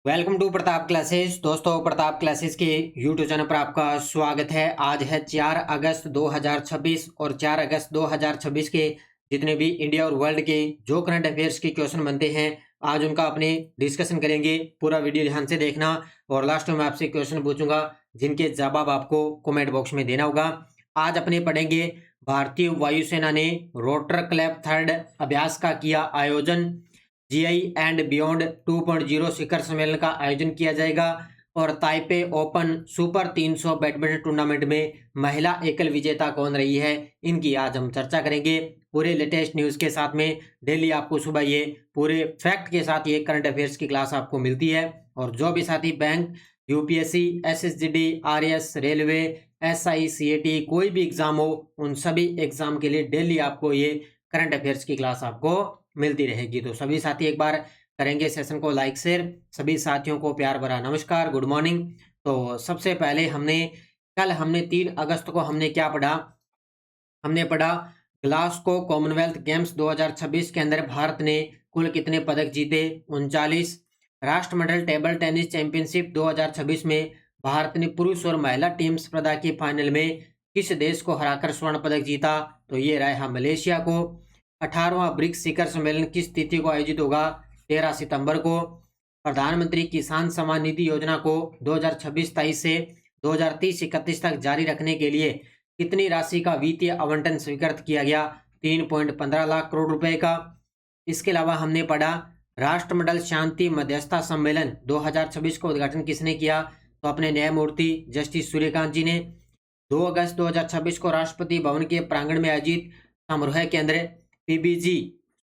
Welcome to Pratap Classes. दोस्तों, Pratap Classes के YouTube channel पर आपका स्वागत है। आज है 4 अगस्त 2026 और 4 अगस्त 2026 के जितने भी इंडिया और वर्ल्ड के जो करंट अफेयर्स के क्वेश्चन बनते हैं, आज उनका अपने डिस्कशन करेंगे। पूरा वीडियो ध्यान से देखना और लास्ट में मैं आपसे क्वेश्चन पूछूंगा जिनके जवाब आपको कमेंट बॉक्स में देना होगा। आज अपने पढ़ेंगे भारतीय वायुसेना ने रोटर क्लैप थर्ड अभ्यास का किया आयोजन। जीआई एंड बियॉन्ड 2.0 शिखर सम्मेलन का आयोजन किया जाएगा और Taipei open super 300 badminton tournament में महिला एकल विजेता कौन रही है, इनकी आज हम चर्चा करेंगे पूरे लेटेस्ट न्यूज के साथ में। डेली आपको सुबह ये पूरे फैक्ट के साथ ये करंट अफेयर्स की क्लास आपको मिलती है। और जो भी साथी bank, UPSC, SSGD, RS, railway, SI, CAT कोई भी एग्जाम हो, उन सभी एग्जाम के लिए डेली आपको ये करंट अफेयर्स की क्लास आपको मिलती रहेगी। तो सभी साथी एक बार करेंगे सेशन को लाइक शेयर। सभी साथियों को प्यार भरा नमस्कार, गुड मॉर्निंग। तो सबसे पहले कल हमने 3 अगस्त को हमने क्या पढ़ा? हमने पढ़ा ग्लासगो कॉमनवेल्थ गेम्स 2026 के अंदर भारत ने कुल कितने पदक जीते? 39। राष्ट्रमंडल टेबल टेनिस चैंपियनशिप 2026 में भारत ने पुरुष और महिला टीम स्पर्धा के फाइनल में किस देश को हराकर स्वर्ण पदक जीता? तो ये रहा मलेशिया को। 18वां ब्रिक्स शिखर सम्मेलन किस तिथि को आयोजित होगा? 13 सितंबर को। प्रधानमंत्री किसान सम्मान निधि योजना को 2026-23 से 2030-31 तक जारी रखने के लिए कितनी राशि का वित्तीय आवंटन स्वीकृत किया गया? 3.15 लाख करोड़ रुपए का। इसके अलावा हमने पढ़ा राष्ट्रमंडल शांति मध्यस्थता सम्मेलन 2026 का उद्घाटन किसने किया? तो अपने न्यायमूर्ति जस्टिस सूर्यकांत जी ने। 2 अगस्त 2026 को राष्ट्रपति भवन के प्रांगण में आयोजित समारोह के अंदर पीबीजी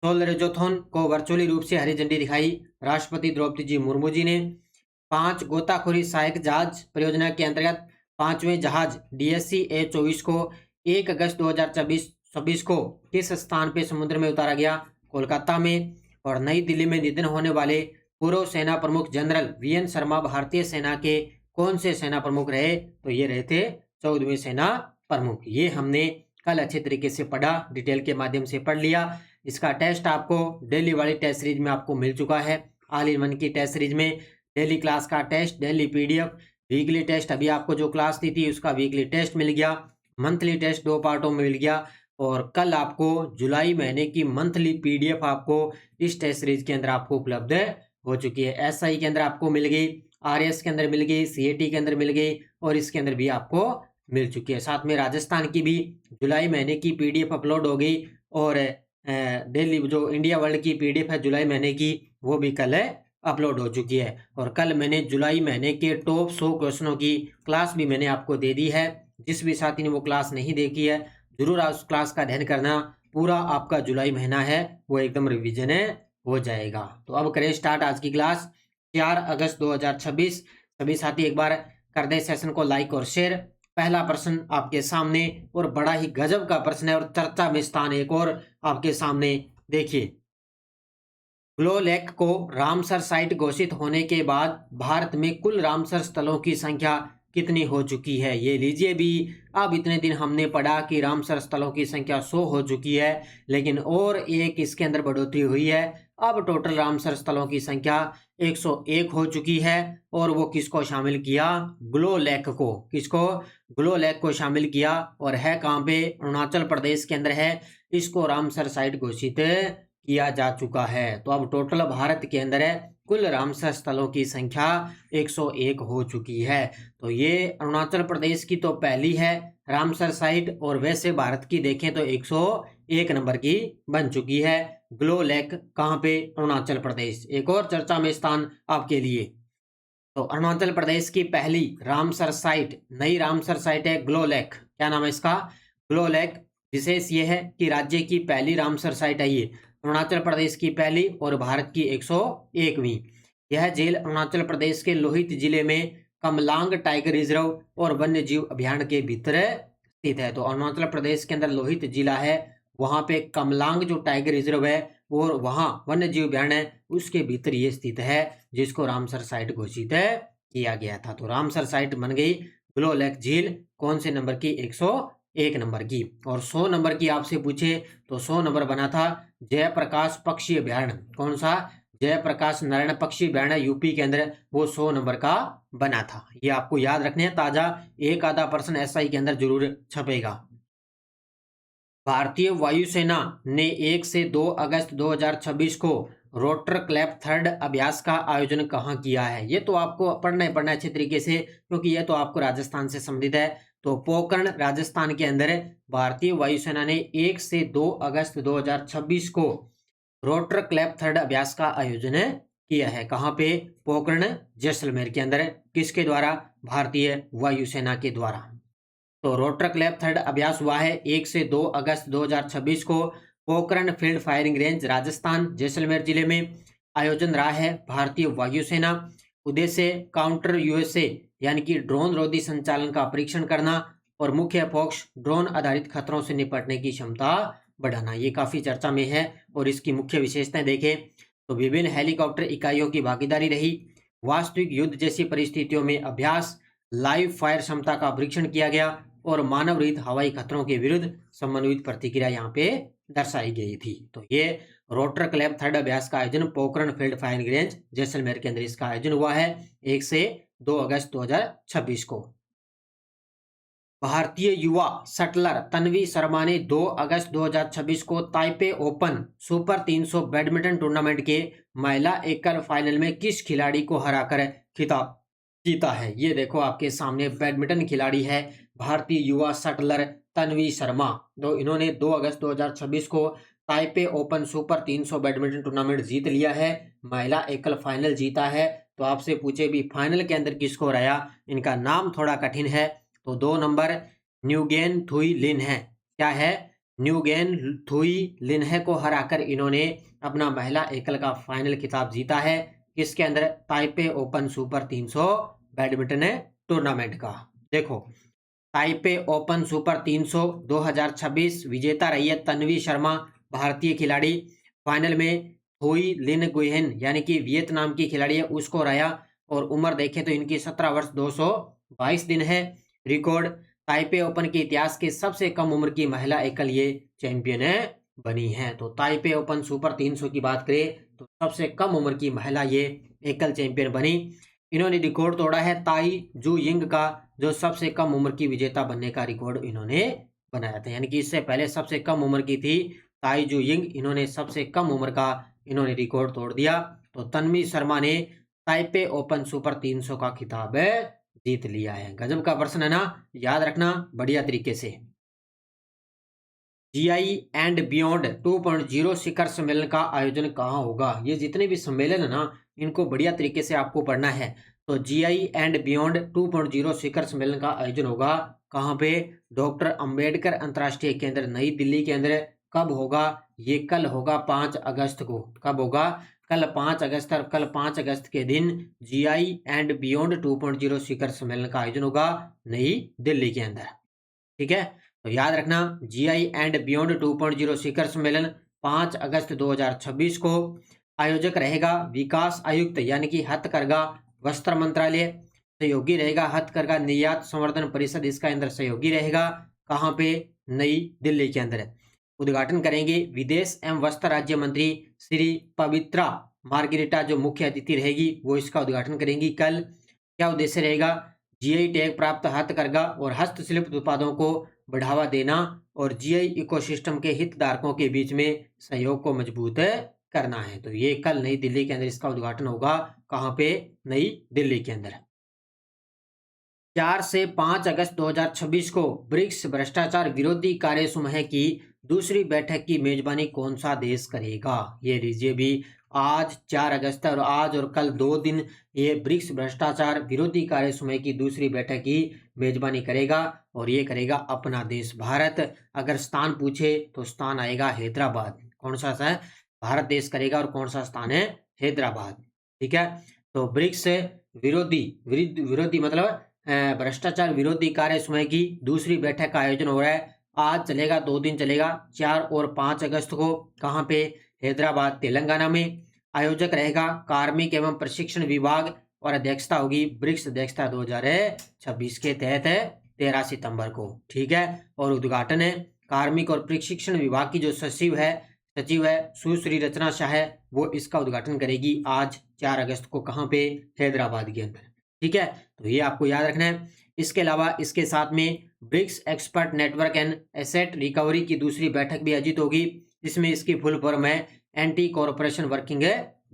सोलरेजोथॉन को वर्चुअली रूप से हरी झंडी दिखाई राष्ट्रपति द्रौपदी जी मुर्मू जी ने। 5 गोताखोरी सहायक जहाज परियोजना के अंतर्गत 5वें जहाज डीएससी A24 को 1 अगस्त 2026 को किस स्थान पे समुद्र में उतारा गया? कोलकाता में। और नई दिल्ली में निधन होने वाले पूर्व सेना प्रमुख जनरल वीएन शर्मा भारतीय सेना के कौन से सेना प्रमुख रहे? तो ये रहे थे 14वें सेना प्रमुख। ये हमने कल अच्छे तरीके से पढ़ा, डिटेल के माध्यम से पढ़ लिया। इसका टेस्ट आपको डेली वाली टेस्ट सीरीज में आपको मिल चुका है। ऑल इन वन की टेस्ट सीरीज में डेली क्लास का test, daily PDF, weekly test, अभी आपको जो क्लास दी थी उसका वीकली टेस्ट मिल गया, मंथली टेस्ट 2 पार्टों में मिल गया। और कल आपको जुलाई महीने की मंथली पीडीएफ आपको इस टेस्ट सीरीज के अंदर आपको उपलब्ध हो चुकी है। एसआई के अंदर आपको मिल गई, आरएस के अंदर मिल गई, सीएटी के अंदर मिल गई और इसके अंदर भी आपको मिल चुकी है। साथ में राजस्थान की भी जुलाई महीने की पीडीएफ अपलोड हो गई और डेली जो इंडिया वर्ल्ड की पीडीएफ है जुलाई महीने की, वो भी कल अपलोड हो चुकी है। और कल मैंने जुलाई महीने के टॉप 100 क्वेश्चनों की क्लास भी मैंने आपको दे दी है। जिस भी साथी ने वो क्लास नहीं देखी है, जरूर उस क्लास का अध्ययन करना। पूरा आपका जुलाई महीना है वो एकदम रिविजन हो जाएगा। तो अब करें स्टार्ट आज की क्लास। 4 अगस्त 2026। सभी साथी एक बार कर दे सेशन को लाइक और शेयर। पहला प्रश्न आपके सामने और बड़ा ही गजब का प्रश्न है और चर्चा में स्थान एक और आपके सामने देखिए। ग्लोलेक को रामसर साइट घोषित होने के बाद भारत में कुल रामसर स्थलों की संख्या कितनी हो चुकी है? ये लीजिए भी। अब इतने दिन हमने पढ़ा कि रामसर स्थलों की संख्या 100 हो चुकी है, लेकिन और एक इसके अंदर बढ़ोतरी हुई है। अब टोटल रामसर स्थलों की संख्या 101 हो चुकी है। और वो किसको शामिल किया? ग्लोलेक को। किसको? ग्लोलेक को शामिल किया। और है कहाँ पे? अरुणाचल प्रदेश के अंदर है। इसको रामसर साइट घोषित किया जा चुका है। तो अब टोटल भारत के अंदर है कुल रामसर स्थलों की संख्या 101 हो चुकी है। तो ये अरुणाचल प्रदेश की तो पहली है रामसर साइट, और वैसे भारत की देखें तो 101 नंबर की बन चुकी है। ग्लोलेक कहाँ पे? अरुणाचल प्रदेश। एक और चर्चा में स्थान आपके लिए। तो अरुणाचल प्रदेश की पहली रामसर साइट, नई रामसर साइट है ग्लोलेक। क्या नाम है इसका? ग्लोलेक। विशेष ये है कि राज्य की पहली रामसर साइट है ये, अरुणाचल प्रदेश की पहली और भारत की 101वीं। यह झील अरुणाचल प्रदेश के लोहित जिले में कमलांग टाइगर रिजर्व और वन्य जीव अभियान के भीतर स्थित है। तो अरुणाचल प्रदेश के अंदर लोहित जिला है, वहां पे कमलांग जो टाइगर रिजर्व है और वहां वन्य जीव अभियान है, उसके भीतर ये स्थित है, जिसको रामसर साइट घोषित किया गया था। तो रामसर साइट बन गई ग्लोलेक झील कौन से नंबर की? 101 नंबर की। और 100 नंबर की आपसे पूछे तो 100 नंबर बना था जयप्रकाश पक्षी अभ्यारण्य। कौन सा? जयप्रकाश नारायण पक्षी बैरण यूपी के अंदर वो 100 नंबर का बना था। ये आपको याद रखने हैं, ताजा एक आधा प्रश्न एसआई के अंदर जरूर छपेगा। भारतीय वायुसेना ने 1 से 2 अगस्त 2026 को रोटर क्लैप थर्ड अभ्यास का आयोजन कहाँ किया है? ये तो आपको पढ़ना ही पढ़ना अच्छे तरीके से, क्योंकि ये तो आपको राजस्थान से संबंधित है। तो पोखरण राजस्थान के अंदर भारतीय वायुसेना ने 1 से 2 अगस्त 2026 को रोटर क्लैप थर्ड अभ्यास का आयोजन किया है। कहाँ पे? पोखरण जैसलमेर के अंदर। किसके द्वारा? भारतीय वायुसेना के द्वारा। तो रोटर क्लैप थर्ड अभ्यास हुआ है 1 से 2 अगस्त 2026 को Pokhran field firing range Rajasthan Jaisalmer जिले में। आयोजन रहा है भारतीय वायुसेना। उद्देश्य काउंटर यूएसए यानी कि ड्रोन रोधी संचालन का परीक्षण करना और मुख्य फोकस ड्रोन आधारित खतरों से निपटने की क्षमता बढ़ाना। ये काफी चर्चा में है और इसकी मुख्य विशेषताएं देखें तो विभिन्न हेलीकॉप्टर इकाइयों की भागीदारी रही, वास्तविक युद्ध जैसी परिस्थितियों में अभ्यास, लाइव फायर क्षमता का परीक्षण किया गया और मानव रहित हवाई खतरों के विरुद्ध समन्वित प्रतिक्रिया यहाँ पे दर्शाई गई थी। तो ये रोटर क्लैप थर्ड अभ्यास का आयोजन Pokhran field firing range Jaisalmer के अंदर इसका आयोजन हुआ है 1 से 2 अगस्त 2026 को। भारतीय युवा शटलर तन्वी शर्मा ने 2 अगस्त 2026 को Taipei open super 300 badminton tournament के महिला एकल फाइनल में किस खिलाड़ी को हराकर खिताब जीता है? ये देखो आपके सामने बैडमिंटन खिलाड़ी है भारतीय युवा शटलर तन्वी शर्मा। तो इन्होंने 2 अगस्त 2026 को Taipei open super 300 badminton tournament जीत लिया है, महिला एकल फाइनल जीता है। तो आपसे पूछे भी फाइनल के अंदर किसको हराया? इनका नाम थोड़ा कठिन है, तो 2 नंबर न्यूगेन थुई लिन है। क्या है? न्यूगेन थुई लिन है को हराकर इन्होंने अपना महिला एकल का फाइनल खिताब जीता है। किसके अंदर? Taipei open super 300 badminton tournament का। देखो ताइपे ओपन सुपर 300 2026 विजेता रही है तन्वी शर्मा, भारतीय खिलाड़ी। फाइनल में थोई लिन गुहेन यानी कि वियतनाम की खिलाड़ी है, उसको हराया। और उम्र देखें तो इनकी 17 वर्ष 222 दिन है। रिकॉर्ड ताइपे ओपन के इतिहास के सबसे कम उम्र की महिला एकल ये चैंपियन बनी है। तो ताइपे ओपन सुपर 300 की बात करें तो सबसे कम उम्र की महिला ये एकल चैंपियन बनी। इन्होंने रिकॉर्ड तोड़ा है ताई जू यिंग का, जो सबसे कम उम्र की विजेता बनने का रिकॉर्ड इन्होंने बनाया था। यानी कि इससे पहले सबसे कम उम्र की थी ताई जू यिंग, इन्होंने सबसे कम उम्र का इन्होंने रिकॉर्ड तोड़ दिया। तो तन्वी शर्मा ने ताइपे ओपन सुपर 300 का खिताब जीत लिया है। गजब का प्रश्न है ना, याद रखना बढ़िया तरीके से। जीआई एंड बियॉन्ड 2.0 शिखर सम्मेलन का आयोजन कहाँ होगा? ये जितने भी सम्मेलन है ना, इनको बढ़िया तरीके से आपको पढ़ना है। तो जीआई एंड बियॉन्ड 2.0 शिखर सम्मेलन का आयोजन होगा कहाँ पे? डॉक्टर अंबेडकर अंतर्राष्ट्रीय केंद्र नई दिल्ली के अंदर। कब होगा? ये कल होगा 5 अगस्त को। कब होगा? कल 5 अगस्त। और कल 5 अगस्त के दिन जीआई एंड बियॉन्ड 2.0 शिखर सम्मेलन का आयोजन होगा नई दिल्ली के अंदर। ठीक है, तो याद रखना जीआई एंड बियॉन्ड 2.0 शिखर सम्मेलन 5 अगस्त 2026 को। आयोजक रहेगा विकास आयुक्त यानी कि हथकरघा वस्त्र मंत्रालय। सहयोगी रहेगा हथकरघा निर्यात संवर्धन परिषद, इसका अंदर सहयोगी रहेगा। कहाँ पे? नई दिल्ली के अंदर। उद्घाटन करेंगे विदेश एवं वस्त्र राज्य मंत्री श्री पवित्रा मार्गरेटा, जो मुख्य अतिथि रहेगी वो इसका उद्घाटन करेंगी कल। क्या उद्देश्य रहेगा? जीआई टैग प्राप्त हथकरघा और हस्तशिल्प उत्पादों को बढ़ावा देना और जीआई इकोसिस्टम के हितधारकों के बीच में सहयोग को मजबूत करना है। तो ये कल नई दिल्ली के अंदर इसका उद्घाटन होगा। कहाँ पे? नई दिल्ली के अंदर। 4 से 5 अगस्त 2026 को ब्रिक्स भ्रष्टाचार विरोधी कार्य समूह की दूसरी बैठक की मेजबानी कौन सा देश करेगा? ये लीजिए भी, आज 4 अगस्त और आज और कल 2 दिन ये ब्रिक्स भ्रष्टाचार विरोधी कार्य समूह की दूसरी बैठक की मेजबानी करेगा और ये करेगा अपना देश भारत। अगर स्थान पूछे तो स्थान आएगा हैदराबाद। कौन सा है? भारत देश करेगा। और कौन सा स्थान है? हैदराबाद। ठीक है, तो ब्रिक्स विरोधी मतलब भ्रष्टाचार विरोधी कार्य समूह की दूसरी बैठक का आयोजन हो रहा है। आज चलेगा, 2 दिन चलेगा, 4 और 5 अगस्त को। कहाँ पे? हैदराबाद तेलंगाना में। आयोजक रहेगा कार्मिक एवं प्रशिक्षण विभाग और अध्यक्षता होगी ब्रिक्स अध्यक्षता 2026 के तहत 13 सितंबर को। ठीक है, और उद्घाटन है कार्मिक और प्रशिक्षण विभाग की जो सचिव है, सचिव है सुश्री रचना शाह, वो इसका उद्घाटन करेगी आज 4 अगस्त को। कहाँ पे? हैदराबाद के अंदर। ठीक है, तो ये आपको याद रखना है। इसके अलावा इसके साथ में BRICS expert network and asset recovery की दूसरी बैठक भी आयोजित होगी, जिसमें इसकी फुल फॉर्म है एंटी कॉरपोरेशन वर्किंग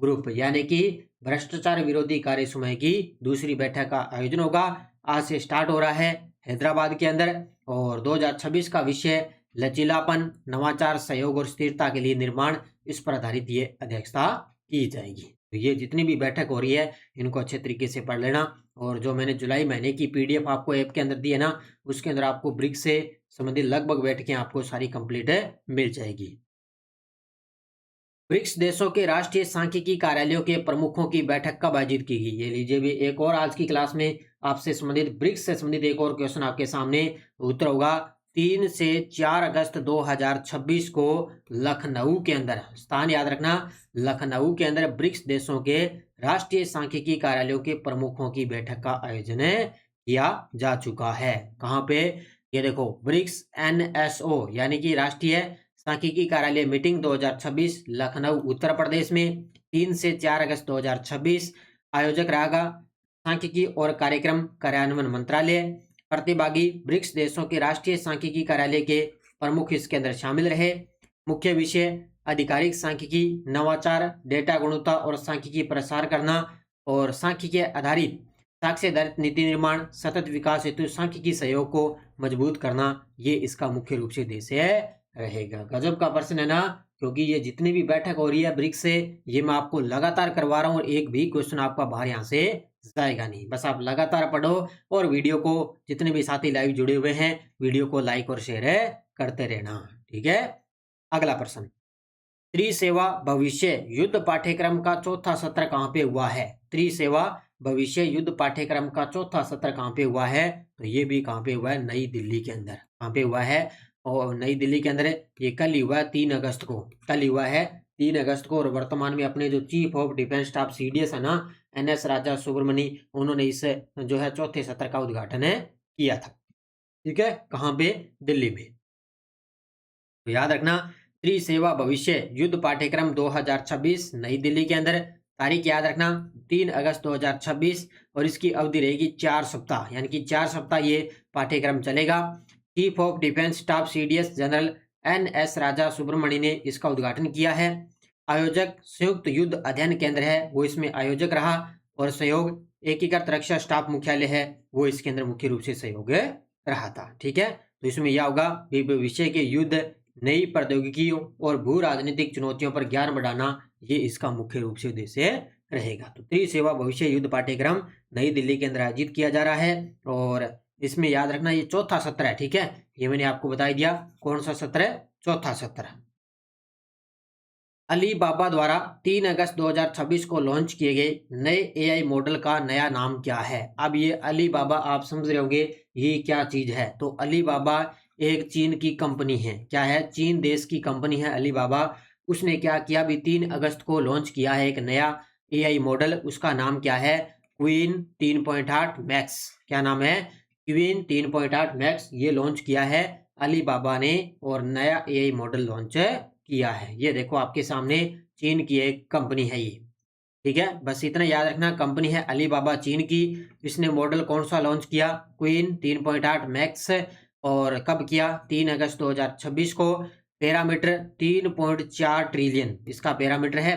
ग्रुप, यानी कि भ्रष्टाचार विरोधी कार्य समूह की दूसरी बैठक का आयोजन होगा। आज से स्टार्ट हो रहा है हैदराबाद के अंदर, और 2026 का विषय लचीलापन, नवाचार, सहयोग और स्थिरता के लिए निर्माण, इस पर आधारित ये अध्यक्षता की जाएगी। तो ये जितनी भी बैठक हो रही है इनको अच्छे तरीके से पढ़ लेना। और जो मैंने जुलाई महीने की पीडीएफ आपको ऐप के अंदर दी है ना, उसके अंदर आपको ब्रिक्स से संबंधित लगभग बैठकें आपको सारी कंप्लीट मिल जाएगी। ब्रिक्स देशों के राष्ट्रीय सांख्यिकी कार्यालयों के प्रमुखों की बैठक कब आयोजित की गई? ये लीजिए भी एक और आज की क्लास में आपसे संबंधित ब्रिक्स से संबंधित एक और क्वेश्चन आपके सामने। उत्तर होगा 3 से 4 अगस्त 2026 को लखनऊ के अंदर, स्थान याद रखना, लखनऊ के अंदर ब्रिक्स देशों के राष्ट्रीय सांख्यिकी कार्यालयों के प्रमुखों की बैठक का आयोजन किया जा चुका है। कहाँ पे? ये देखो, ब्रिक्स NSO यानी कि राष्ट्रीय सांख्यिकी कार्यालय मीटिंग 2026 लखनऊ उत्तर प्रदेश में 3 से 4 अगस्त 2026। आयोजक रहेगा सांख्यिकी और कार्यक्रम कार्यान्वयन मंत्रालय। प्रतिभागी ब्रिक्स देशों के राष्ट्रीय सांख्यिकी कार्यालय के प्रमुख इसके अंदर शामिल रहे। मुख्य विषय आधिकारिक सांख्यिकी, नवाचार, डेटा गुणवत्ता और सांख्यिकी प्रसार करना, और सांख्यिकी आधारित साक्ष्य आधारित नीति निर्माण, सतत विकास हेतु सांख्यिकी सहयोग को मजबूत करना, ये इसका मुख्य रूप से उद्देश्य रहेगा। गजब का प्रश्न है ना, क्योंकि ये जितनी भी बैठक हो रही है ब्रिक्स से, ये मैं आपको लगातार करवा रहा हूँ और एक भी क्वेश्चन आपका बाहर यहाँ से जाएगा नहीं। बस आप लगातार पढ़ो और वीडियो को, जितने भी साथी लाइव जुड़े हुए हैं, वीडियो को लाइक और शेयर करते रहना। ठीक है, अगला प्रश्न, त्रिसेवा भविष्य युद्ध पाठ्यक्रम का चौथा सत्र कहाँ पे हुआ है? त्रिसेवा भविष्य युद्ध पाठ्यक्रम का चौथा सत्र कहाँ पे हुआ है? तो ये भी कहाँ पे हुआ है? नई दिल्ली के अंदर। कहाँ पे हुआ है? और नई दिल्ली के अंदर ये कल ही हुआ है, 3 अगस्त को। कल ही हुआ है 3 अगस्त को। और वर्तमान में अपने जो chief of defence staff CDS है ना, NS राजा सुब्रमणी, उन्होंने इस जो है चौथे सत्र का उद्घाटन किया था। ठीक है, कहाँ पे? दिल्ली में। तो याद रखना, त्रिसेवा भविष्य युद्ध पाठ्यक्रम 2026 नई दिल्ली के अंदर। तारीख याद रखना 3 अगस्त 2026, और इसकी अवधि रहेगी 4 सप्ताह, यानी कि 4 सप्ताह ये पाठ्यक्रम चलेगा। Chief of defence staff CDS general NS राजा सुब्रमणी ने इसका उद्घाटन किया है। आयोजक संयुक्त युद्ध अध्ययन केंद्र है, वो इसमें आयोजक रहा, और सहयोग एकीकृत रक्षा स्टाफ मुख्यालय है, वो इसके अंदर मुख्य रूप से सहयोग रहा था। ठीक है, तो इसमें यह होगा विषय के युद्ध, नई प्रौद्योगिकियों और भू राजनीतिक चुनौतियों पर ज्ञान बढ़ाना, ये इसका मुख्य रूप से उद्देश्य रहेगा। तो त्रिसेवा भविष्य युद्ध पाठ्यक्रम नई दिल्ली के अंदर आयोजित किया जा रहा है, और इसमें याद रखना ये चौथा सत्र है। ठीक है, ये मैंने आपको बता दिया कौन सा सत्र है? चौथा सत्र। अलीबाबा द्वारा 3 अगस्त 2026 को लॉन्च किए गए नए AI मॉडल का नया नाम क्या है? अब ये अलीबाबा, आप समझ रहे होंगे ये क्या चीज है। तो अलीबाबा एक चीन की कंपनी है। क्या है? चीन देश की कंपनी है अलीबाबा। उसने क्या किया? अभी 3 अगस्त को लॉन्च किया है एक नया AI मॉडल। उसका नाम क्या है? Queen 3.8 max. क्या नाम है? Queen 3.8 max. ये लॉन्च किया है अलीबाबा ने, और नया AI मॉडल लॉन्च किया है। ये देखो आपके सामने, चीन की एक कंपनी है ये। ठीक है, बस इतना याद रखना, कंपनी है अलीबाबा चीन की। इसने मॉडल कौन सा लॉन्च किया? Queen 3.8 max. और कब किया? 3 अगस्त 2026 को। पैरामीटर 3.4 ट्रिलियन इसका पैरामीटर है।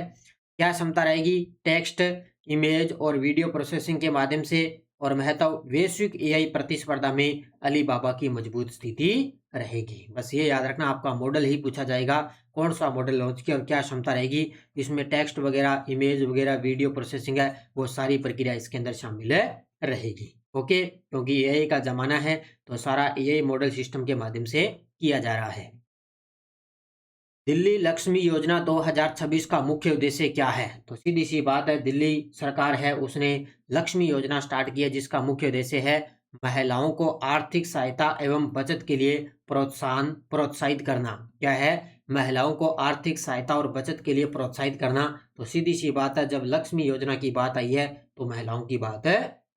क्या क्षमता रहेगी? टेक्स्ट, इमेज और वीडियो प्रोसेसिंग के माध्यम से, और महत्व वैश्विक AI प्रतिस्पर्धा में अलीबाबा की मजबूत स्थिति रहेगी। बस ये याद रखना, आपका मॉडल ही पूछा जाएगा कौन सा मॉडल लॉन्च किया और क्या क्षमता रहेगी। इसमें टेक्स्ट वगैरह, इमेज वगैरह, वीडियो प्रोसेसिंग है, वो सारी प्रक्रिया इसके अंदर शामिल रहेगी। ओके, क्योंकि AI का जमाना है, तो सारा AI मॉडल सिस्टम के माध्यम से किया जा रहा है। दिल्ली लक्ष्मी योजना 2026 का मुख्य उद्देश्य क्या है? तो सीधी सी बात है, दिल्ली सरकार है उसने लक्ष्मी योजना स्टार्ट की है, जिसका मुख्य उद्देश्य है महिलाओं को आर्थिक सहायता एवं बचत के लिए प्रोत्साहित करना। क्या है? महिलाओं को आर्थिक सहायता और बचत के लिए प्रोत्साहित करना। तो सीधी सी बात है, जब लक्ष्मी योजना की बात आई है तो महिलाओं की बात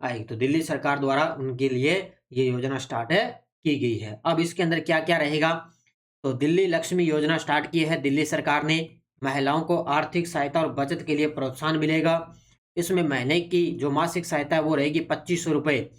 आई। तो दिल्ली सरकार द्वारा उनके लिए ये योजना स्टार्ट की गई है। अब इसके अंदर क्या क्या रहेगा? तो दिल्ली लक्ष्मी योजना स्टार्ट की है दिल्ली सरकार ने। महिलाओं को आर्थिक सहायता और बचत के लिए प्रोत्साहन मिलेगा। इसमें महीने की जो मासिक सहायता है वो रहेगी 2500 रुपये।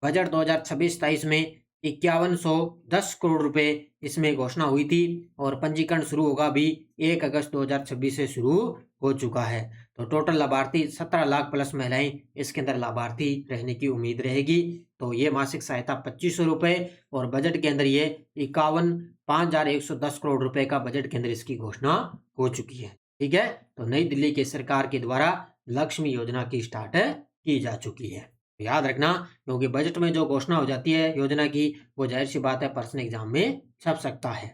बजट 2026-23 में 5110 करोड़ रुपए इसमें घोषणा हुई थी और पंजीकरण शुरू होगा भी 1 अगस्त 2026 से शुरू हो चुका है। तो टोटल लाभार्थी 17 लाख प्लस महिलाएं इसके अंदर लाभार्थी रहने की उम्मीद रहेगी। तो ये मासिक सहायता 2500 रुपये और बजट के अंदर ये 51,110 करोड़ रुपए का बजट के अंदर इसकी घोषणा हो चुकी है। ठीक है, तो नई दिल्ली के सरकार के द्वारा लक्ष्मी योजना की स्टार्ट की जा चुकी है। याद रखना, क्योंकि बजट में जो घोषणा हो जाती है योजना की वो जाहिर सी बात है पर्सनल एग्जाम में छप सकता है।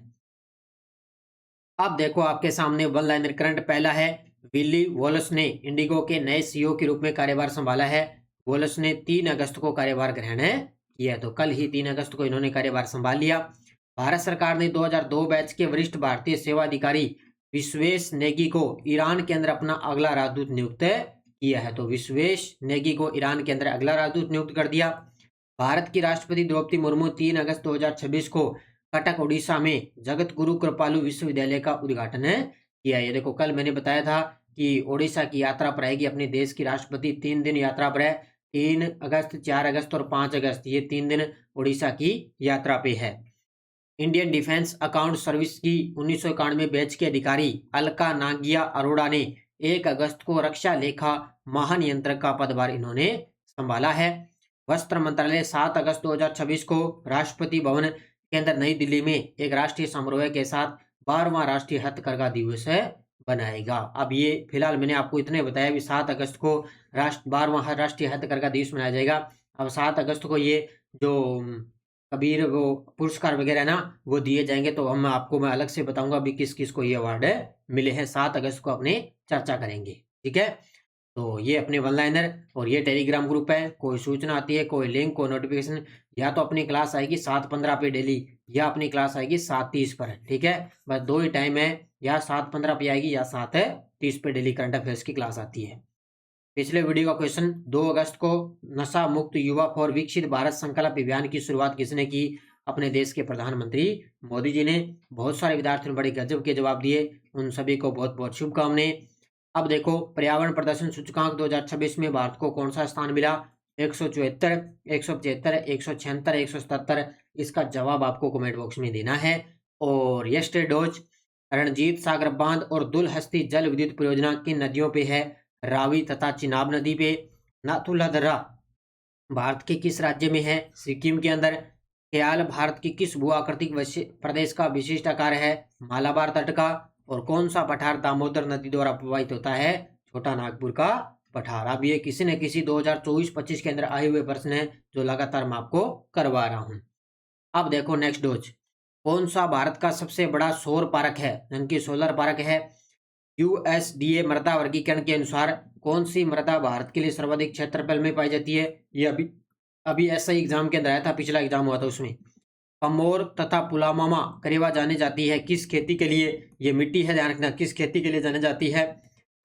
अब देखो आपके सामने वन लाइनर करंट पहला है। विली वॉलस ने इंडिगो के नए सीईओ के रूप में कार्यभार संभाला है। वॉलस ने 3 अगस्त को कार्यभार ग्रहण किया, तो कल ही 3 अगस्त को इन्होंने कार्यभार संभाल लिया। भारत सरकार ने 2002 बैच के वरिष्ठ भारतीय सेवा अधिकारी विश्वेश नेगी को ईरान के अंदर अपना अगला राजदूत नियुक्त किया है। तो विश्वेश नेगी को ईरान के अंदर अगला राजदूत नियुक्त कर दिया। भारत की राष्ट्रपति द्रौपदी मुर्मू 3 अगस्त 2026 को कटक उड़ीसा में जगत गुरु कृपालु विश्वविद्यालय का उद्घाटन किया। ये देखो कल मैंने बताया था कि ओडिशा की यात्रा पर आएगी अपने देश की राष्ट्रपति, 3 दिन यात्रा पर है। 3 अगस्त, 4 अगस्त और 5 अगस्त ये 3 दिन ओडिशा की यात्रा पे है। इंडियन डिफेंस अकाउंट सर्विस की 1991 बैच के अधिकारी अलका नागिया अरोड़ा ने 1 अगस्त को रक्षा लेखा महानियंत्रक का पदभार इन्होंने संभाला है। वस्त्र मंत्रालय 7 अगस्त 2026 को राष्ट्रपति भवन के अंदर नई दिल्ली में एक राष्ट्रीय समारोह के साथ 12वां राष्ट्रीय हथकरघा दिवस बनाएगा। अब ये फिलहाल मैंने आपको इतने बताया भी 7 अगस्त को 12वां राष्ट्रीय हथकरघा दिवस मनाया जाएगा। अब 7 अगस्त को ये जो कबीर वो पुरस्कार वगैरह ना वो दिए जाएंगे, तो मैं अलग से बताऊंगा भी किस किस को ये अवार्ड मिले हैं। 7 अगस्त को अपने चर्चा करेंगे। ठीक है, तो ये अपने वन लाइनर और ये टेलीग्राम ग्रुप है। कोई सूचना आती है, कोई लिंक, कोई नोटिफिकेशन, या तो अपनी क्लास आएगी 7:15 पे डेली या अपनी क्लास आएगी 7:30 पर। ठीक है, बस 2 ही टाइम है, या 7:15 पे आएगी या 7:30 पे डेली करंट अफेयर्स की क्लास आती है। पिछले वीडियो का क्वेश्चन, 2 अगस्त को नशा मुक्त युवा फॉर विकसित भारत संकल्प अभियान की शुरुआत किसने की? अपने देश के प्रधानमंत्री मोदी जी ने। बहुत सारे विद्यार्थियों ने बड़े गजब के जवाब दिए, उन सभी को बहुत बहुत शुभकामनाएं। अब देखो पर्यावरण प्रदर्शन सूचकांक 2026 में भारत को कौन सा स्थान मिला? 174, 175, 176, 177। इसका जवाब आपको कमेंट बॉक्स में देना है। और यस्टे डोज रणजीत सागर बांध और दुलहस्ती जल विद्युत परियोजना किन नदियों पे है? रावी तथा चिनाब नदी पे। नाथुला दर्रा भारत के किस राज्य में है? सिक्किम के अंदर। ख्याल भारत की किस भू आकृतिक प्रदेश का विशिष्ट आकार है? मालाबार तट का। और कौन सा पठार दामोदर नदी द्वारा प्रभावित होता है? छोटा नागपुर का पठार। अब ये किसी न किसी 2024-25 के अंदर आए हुए प्रश्न है जो लगातार मैं आपको करवा रहा हूं। अब देखो नेक्स्ट डोज, कौन सा भारत का सबसे बड़ा सौर पार्क है? यानी सोलर पार्क है। यूएसडीए मृदा वर्गीकरण के अनुसार कौन सी मृदा भारत के लिए सर्वाधिक क्षेत्रफल में पाई जाती है? ये अभी ऐसा ही एग्जाम के अंदर आया था, पिछला एग्जाम हुआ था उसमें। पमोर तथा पुलामामा करेवा जानी जाती है किस खेती के लिए? ये मिट्टी है, ध्यान रखना, किस खेती के लिए जानी जाती है?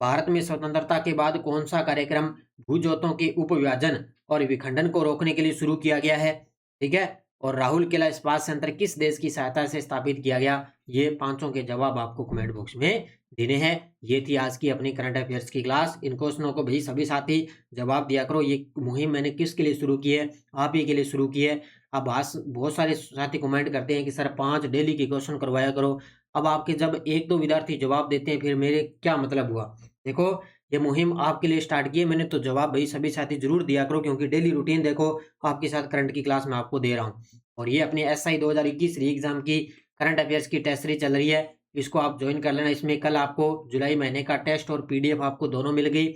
भारत में स्वतंत्रता के बाद कौन सा कार्यक्रम भूजोतों के उपविभाजन और विखंडन को रोकने के लिए शुरू किया गया है? ठीक है, और राहुल केला इस्पात संयंत्र किस देश की सहायता से स्थापित किया गया? ये पांचों के जवाब आपको कमेंट बॉक्स में देने हैं। ये थी आज की अपनी करंट अफेयर्स की क्लास। इन क्वेश्चनों को भी सभी साथी जवाब दिया करो। ये मुहिम मैंने किसके लिए शुरू की है? आप ही के लिए शुरू की है। अब बहुत सारे साथी कमेंट करते हैं कि सर 5 डेली के क्वेश्चन करवाया करो। अब आपके जब 1-2 विद्यार्थी जवाब देते हैं फिर मेरे क्या मतलब हुआ? देखो ये मुहिम आपके लिए स्टार्ट की है मैंने, तो जवाब भाई सभी साथी जरूर दिया करो, क्योंकि डेली रूटीन देखो आपके साथ करंट की क्लास में आपको दे रहा हूँ। और ये अपनी SI 2021 री एग्जाम की करंट अफेयर्स की टेस्ट सीरीज चल रही है, इसको आप ज्वाइन कर लेना। इसमें कल आपको जुलाई महीने का टेस्ट और PDF आपको दोनों मिल गई।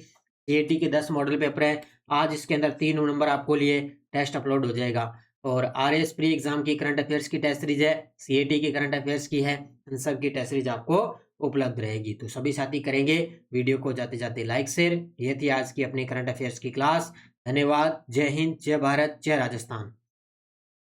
CAT के 10 मॉडल पेपर है, आज इसके अंदर 3 नवंबर आपको लिए टेस्ट अपलोड हो जाएगा। और RS प्री एग्जाम की करंट अफेयर्स की टेस्ट सीरीज है, CAT की करंट अफेयर्स की है, इन सब की टेस्ट सीरीज आपको उपलब्ध रहेगी। तो सभी साथी करेंगे वीडियो को जाते जाते लाइक शेयर। ये थी आज की अपनी करंट अफेयर्स की क्लास। धन्यवाद। जय हिंद, जय भारत, जय राजस्थान।